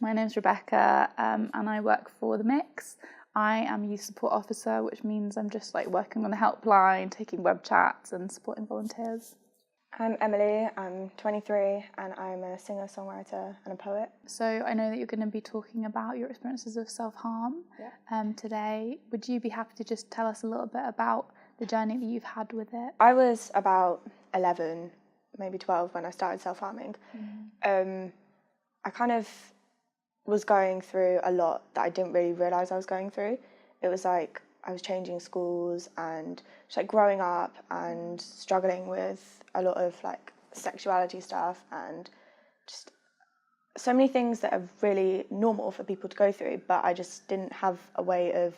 My name's Rebecca, and I work for The Mix. I am a youth support officer, which means I'm just like working on the helpline, taking web chats and supporting volunteers. I'm Emily, I'm 23 and I'm a singer, songwriter and a poet. So I know that you're going to be talking about your experiences of self-harm today. Would you be happy to just tell us a little bit about the journey that you've had with it? I was about 11, maybe 12 when I started self-harming. I kind of was going through a lot that I didn't really realise I was going through. It was like I was changing schools and just like growing up and struggling with a lot of like sexuality stuff and just so many things that are really normal for people to go through, but I just didn't have a way of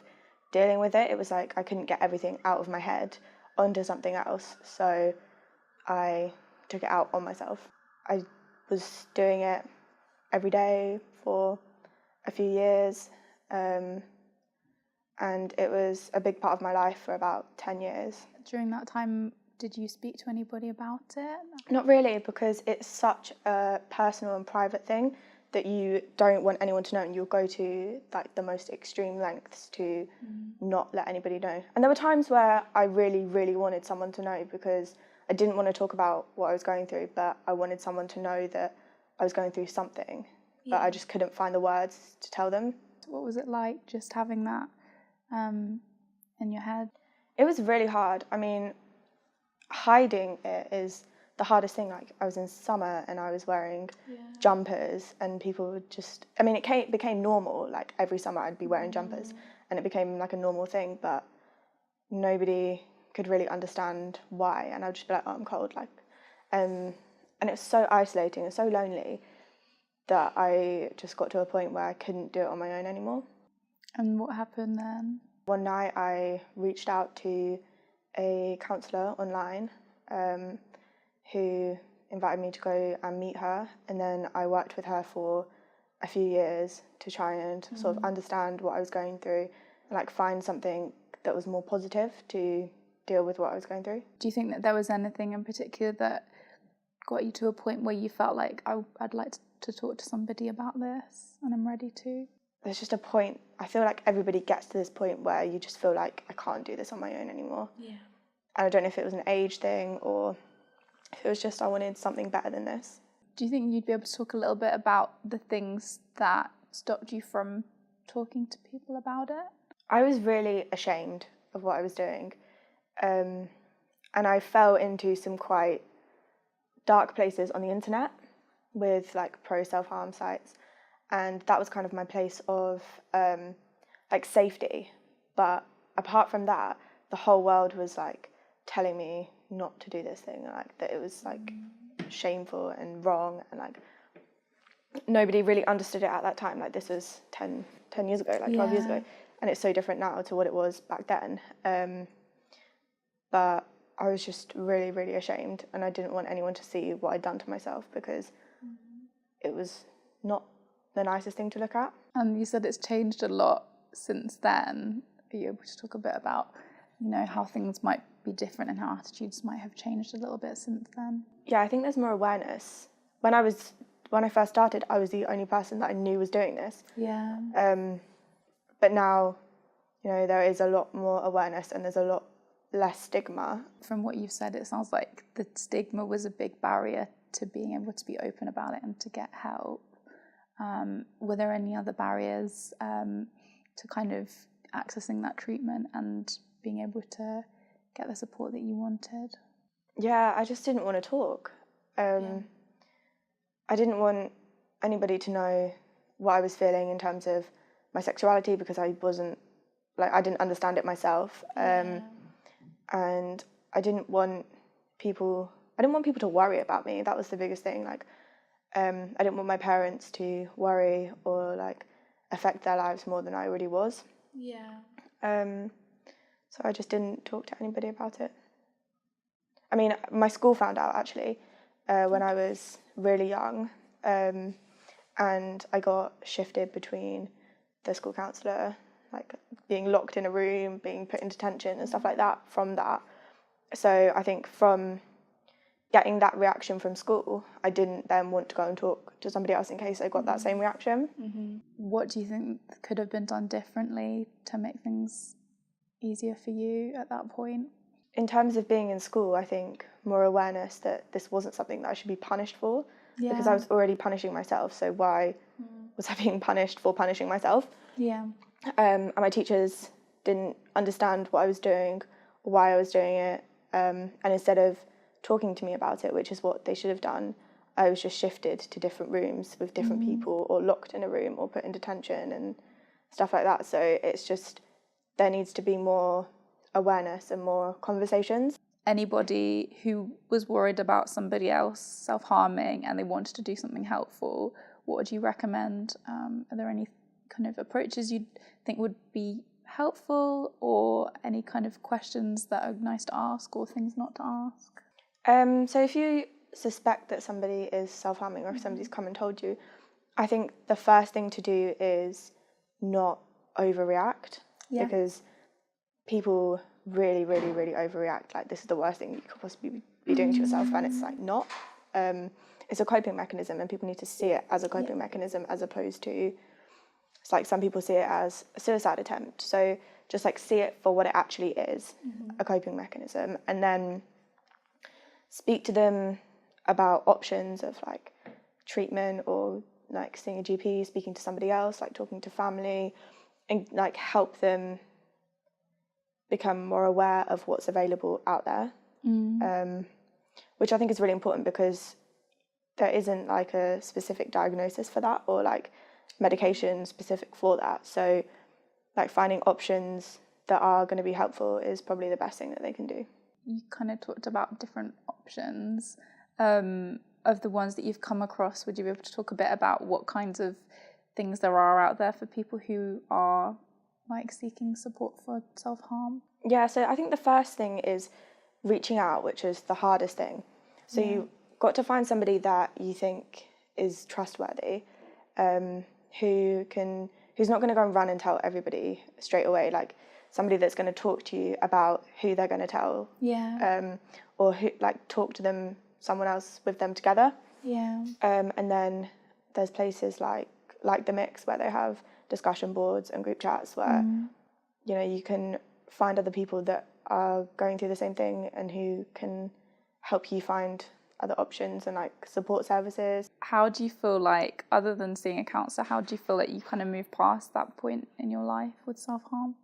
dealing with it. It was like I couldn't get everything out of my head onto something else, so I took it out on myself. I was doing it every day for a few years, and it was a big part of my life for about 10 years. During that time, did you speak to anybody about it? Not really, because it's such a personal and private thing that you don't want anyone to know, and you'll go to like the most extreme lengths to not let anybody know. And there were times where I really, really wanted someone to know because I didn't want to talk about what I was going through, but I wanted someone to know that I was going through something, but I just couldn't find the words to tell them. What was it like just having that in your head? It was really hard. I mean, hiding it is the hardest thing. Like I was in summer and I was wearing jumpers and people would just, I mean, it became normal. Like every summer I'd be wearing jumpers and it became like a normal thing, but nobody could really understand why. And I would just be like, oh, I'm cold. Like, and it was so isolating and so lonely that I just got to a point where I couldn't do it on my own anymore. And what happened then? One night I reached out to a counsellor online who invited me to go and meet her, and then I worked with her for a few years to try and sort of understand what I was going through and like find something that was more positive to deal with what I was going through. Do you think that there was anything in particular that got you to a point where you felt like I'd like to talk to somebody about this and I'm ready to? There's just a point, I feel like everybody gets to this point where you just feel like I can't do this on my own anymore. Yeah. And I don't know if it was an age thing or if it was just I wanted something better than this. Do you think you'd be able to talk a little bit about the things that stopped you from talking to people about it? I was really ashamed of what I was doing, and I fell into some quite dark places on the internet with like pro self-harm sites, and that was kind of my place of like safety. But apart from that, the whole world was like telling me not to do this thing, like that it was like shameful and wrong, and like nobody really understood it at that time. Like this was 10 years ago, like 12 years ago, and it's so different now to what it was back then. But I was just really, really ashamed, and I didn't want anyone to see what I'd done to myself because it was not the nicest thing to look at. And you said it's changed a lot since then. Are you able to talk a bit about, you know, how things might be different and how attitudes might have changed a little bit since then? Yeah, I think there's more awareness. When I first started, I was the only person that I knew was doing this. Yeah. But now, you know, there is a lot more awareness and there's a lot less stigma. From what you've said, it sounds like the stigma was a big barrier to being able to be open about it and to get help. Were there any other barriers to kind of accessing that treatment and being able to get the support that you wanted? Yeah, I just didn't want to talk. I didn't want anybody to know what I was feeling in terms of my sexuality because I didn't understand it myself. And I didn't want people to worry about me. That was the biggest thing. Like, I didn't want my parents to worry or like affect their lives more than I already was. Yeah. So I just didn't talk to anybody about it. I mean, my school found out actually when I was really young, and I got shifted between the school counsellor, like being locked in a room, being put in detention and stuff like that from that. So I think getting that reaction from school, I didn't then want to go and talk to somebody else in case I got that same reaction. What do you think could have been done differently to make things easier for you at that point? In terms of being in school, I think more awareness that this wasn't something that I should be punished for, because I was already punishing myself, so why was I being punished for punishing myself? Yeah. And my teachers didn't understand what I was doing, or why I was doing it, and instead of talking to me about it, which is what they should have done, I was just shifted to different rooms with different people, or locked in a room, or put in detention and stuff like that. So it's just, there needs to be more awareness and more conversations. Anybody who was worried about somebody else self-harming and they wanted to do something helpful, what would you recommend? Are there any kind of approaches you think would be helpful, or any kind of questions that are nice to ask or things not to ask? So if you suspect that somebody is self-harming, or if somebody's come and told you, I think the first thing to do is not overreact, because people really, really, really overreact. Like, this is the worst thing you could possibly be doing to yourself, and it's like not. It's a coping mechanism, and people need to see it as a coping mechanism, as opposed to, it's like some people see it as a suicide attempt. So just like see it for what it actually is, a coping mechanism, and then speak to them about options of like treatment, or like seeing a GP, speaking to somebody else, like talking to family, and like help them become more aware of what's available out there, which I think is really important, because there isn't like a specific diagnosis for that, or like medication specific for that. So like finding options that are going to be helpful is probably the best thing that they can do. You kind of talked about different options. Of the ones that you've come across, would you be able to talk a bit about what kinds of things there are out there for people who are like seeking support for self-harm? Yeah, so I think the first thing is reaching out, which is the hardest thing. So you've got to find somebody that you think is trustworthy, who's not going to go and run and tell everybody straight away, like somebody that's going to talk to you about who they're going to tell, or who, like, talk to them, someone else with them together. And then there's places like the Mix, where they have discussion boards and group chats where you know, you can find other people that are going through the same thing and who can help you find other options and like support services. How do you feel like, other than seeing a counsellor, how do you feel like you kind of move past that point in your life with self-harm?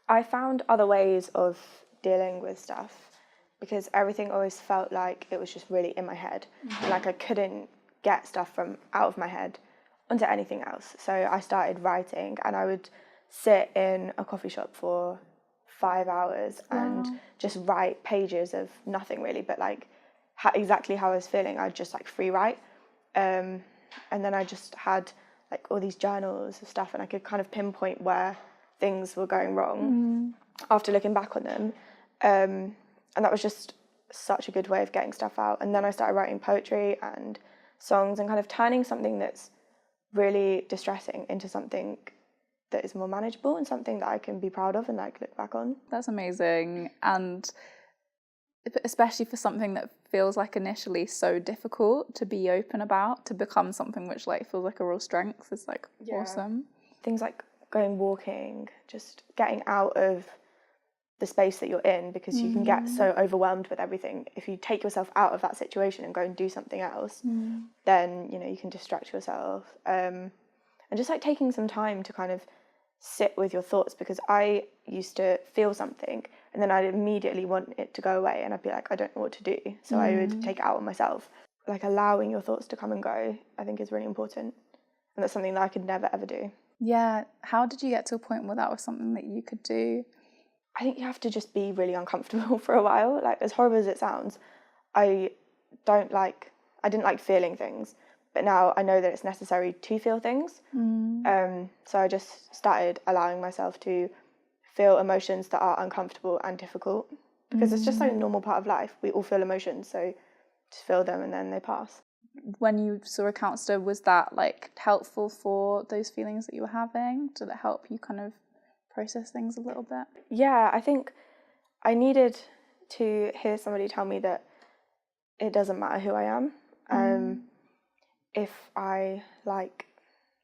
I found other ways of dealing with stuff, because everything always felt like it was just really in my head, and like I couldn't get stuff from out of my head onto anything else. So I started writing, and I would sit in a coffee shop for 5 hours and just write pages of nothing really, but like exactly how I was feeling. I'd just like free write, and then I just had like all these journals of stuff, and I could kind of pinpoint where things were going wrong after looking back on them, and that was just such a good way of getting stuff out. And then I started writing poetry and songs, and kind of turning something that's really distressing into something that is more manageable and something that I can be proud of and like look back on. That's amazing. And especially for something that feels like initially so difficult to be open about, to become something which like feels like a real strength is like awesome. Things like going walking, just getting out of the space that you're in, because you can get so overwhelmed with everything. If you take yourself out of that situation and go and do something else, then you know you can distract yourself, and just like taking some time to kind of sit with your thoughts, because I used to feel something and then I'd immediately want it to go away, and I'd be like, I don't know what to do, so I would take it out on myself. Like allowing your thoughts to come and go, I think is really important, and that's something that I could never ever do. Yeah. How did you get to a point where that was something that you could do? I think you have to just be really uncomfortable for a while. Like, as horrible as it sounds, I didn't like feeling things, but now I know that it's necessary to feel things. So I just started allowing myself to feel emotions that are uncomfortable and difficult, because it's just like a normal part of life. We all feel emotions, so just feel them and then they pass. When you saw a counsellor, was that like helpful for those feelings that you were having? Did it help you kind of process things a little bit? Yeah, I think I needed to hear somebody tell me that it doesn't matter who I am. If I like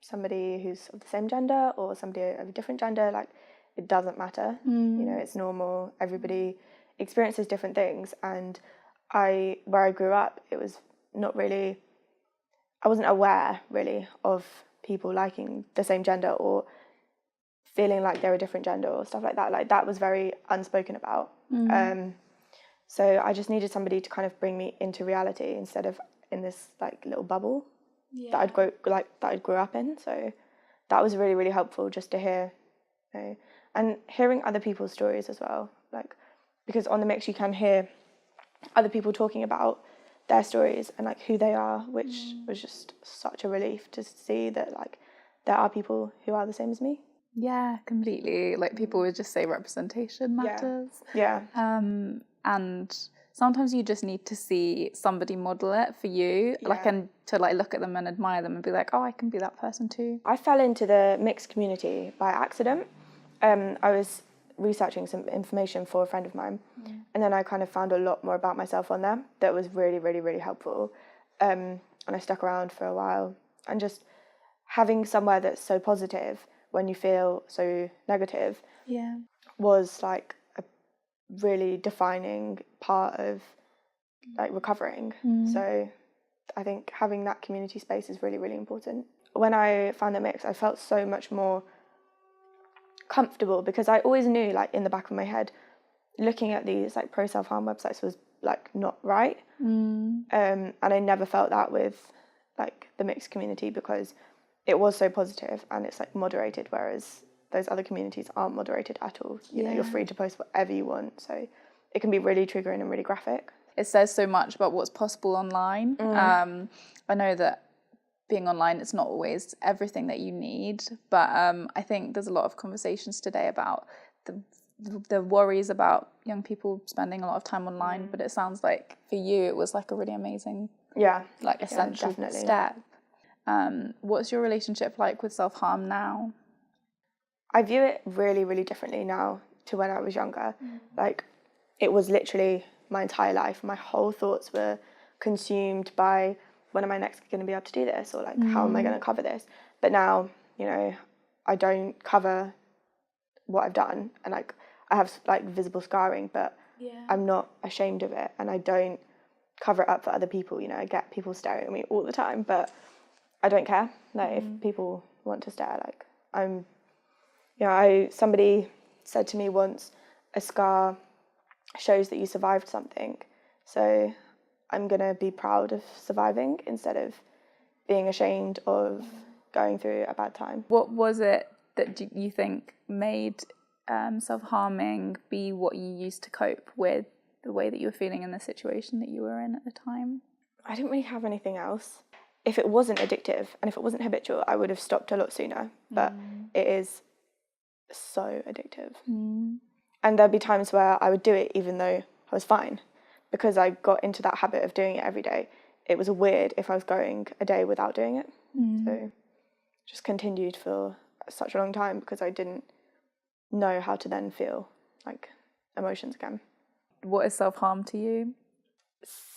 somebody who's of the same gender or somebody of a different gender, like, it doesn't matter. You know, it's normal. Everybody experiences different things, and where I grew up, it was not really, I wasn't aware really of people liking the same gender or feeling like they're a different gender or stuff like that. Like, that was very unspoken about. So I just needed somebody to kind of bring me into reality instead of in this like little bubble that I'd grew up in. So that was really, really helpful just to hear, you know, and hearing other people's stories as well. Like, because on the mix you can hear other people talking about their stories and like who they are, which was just such a relief to see that like there are people who are the same as me. Yeah, completely. Like, people would just say representation matters. Yeah. And sometimes you just need to see somebody model it for you, like, and to like look at them and admire them and be like, oh, I can be that person too. I fell into the mixed community by accident. I was researching some information for a friend of mine, and then I kind of found a lot more about myself on there that was really, really, really helpful. And I stuck around for a while, and just having somewhere that's so positive when you feel so negative was like a really defining part of like recovering. So I think having that community space is really, really important. When I found the mix, I felt so much more comfortable, because I always knew, like, in the back of my head, looking at these like pro self-harm websites was like not right. And I never felt that with like the mixed community, because it was so positive and it's like moderated, whereas those other communities aren't moderated at all. You know, you're free to post whatever you want, so it can be really triggering and really graphic. It says so much about what's possible online. I know that being online, it's not always everything that you need, but I think there's a lot of conversations today about the worries about young people spending a lot of time online, but it sounds like for you it was like a really amazing, like, essential step. What's your relationship like with self-harm now? I view it really, really differently now to when I was younger. Like, it was literally my entire life. My whole thoughts were consumed by, when am I next going to be able to do this? Or like, how am I going to cover this? But now, you know, I don't cover what I've done. And like, I have like visible scarring, but I'm not ashamed of it. And I don't cover it up for other people. You know, I get people staring at me all the time, but I don't care. Like, if people want to stare, like, somebody said to me once, a scar shows that you survived something. So I'm going to be proud of surviving instead of being ashamed of going through a bad time. What was it that you think made self-harming be what you used to cope with the way that you were feeling in the situation that you were in at the time? I didn't really have anything else. If it wasn't addictive and if it wasn't habitual, I would have stopped a lot sooner. But it is so addictive. And there'd be times where I would do it even though I was fine, because I got into that habit of doing it every day. It was weird if I was going a day without doing it. So just continued for such a long time because I didn't know how to then feel like emotions again. What is self-harm to you?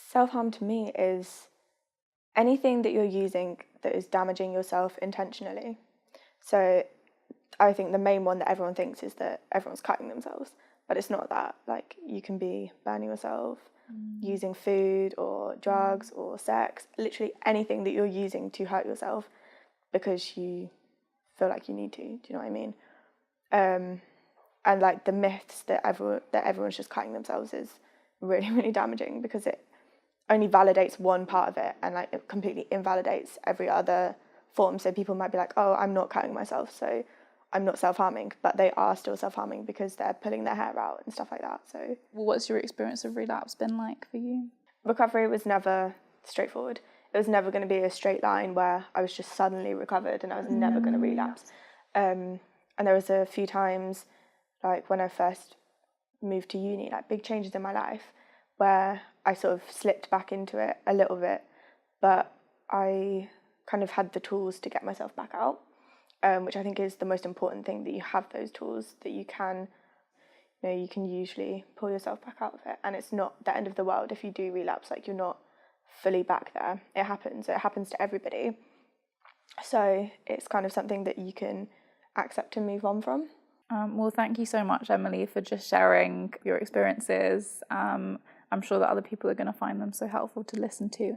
Self-harm to me is anything that you're using that is damaging yourself intentionally. So I think the main one that everyone thinks is that everyone's cutting themselves, but it's not that. Like, you can be burning yourself, using food or drugs or sex, literally anything that you're using to hurt yourself because you feel like you need to. Do you know what I mean? And like the myths that everyone's just cutting themselves is really, really damaging, because it only validates one part of it and like it completely invalidates every other form. So people might be like, oh, I'm not cutting myself, so I'm not self-harming, but they are still self-harming because they're pulling their hair out and stuff like that. So, what's your experience of relapse been like for you? Recovery was never straightforward. It was never going to be a straight line where I was just suddenly recovered and I was never going to relapse. And there was a few times, like when I first moved to uni, like big changes in my life, where I sort of slipped back into it a little bit, but I kind of had the tools to get myself back out. Which I think is the most important thing, that you have those tools that you can usually pull yourself back out of it. And it's not the end of the world if you do relapse. Like, you're not fully back there. It happens to everybody. So it's kind of something that you can accept and move on from. Well, thank you so much, Emily, for just sharing your experiences. I'm sure that other people are going to find them so helpful to listen to.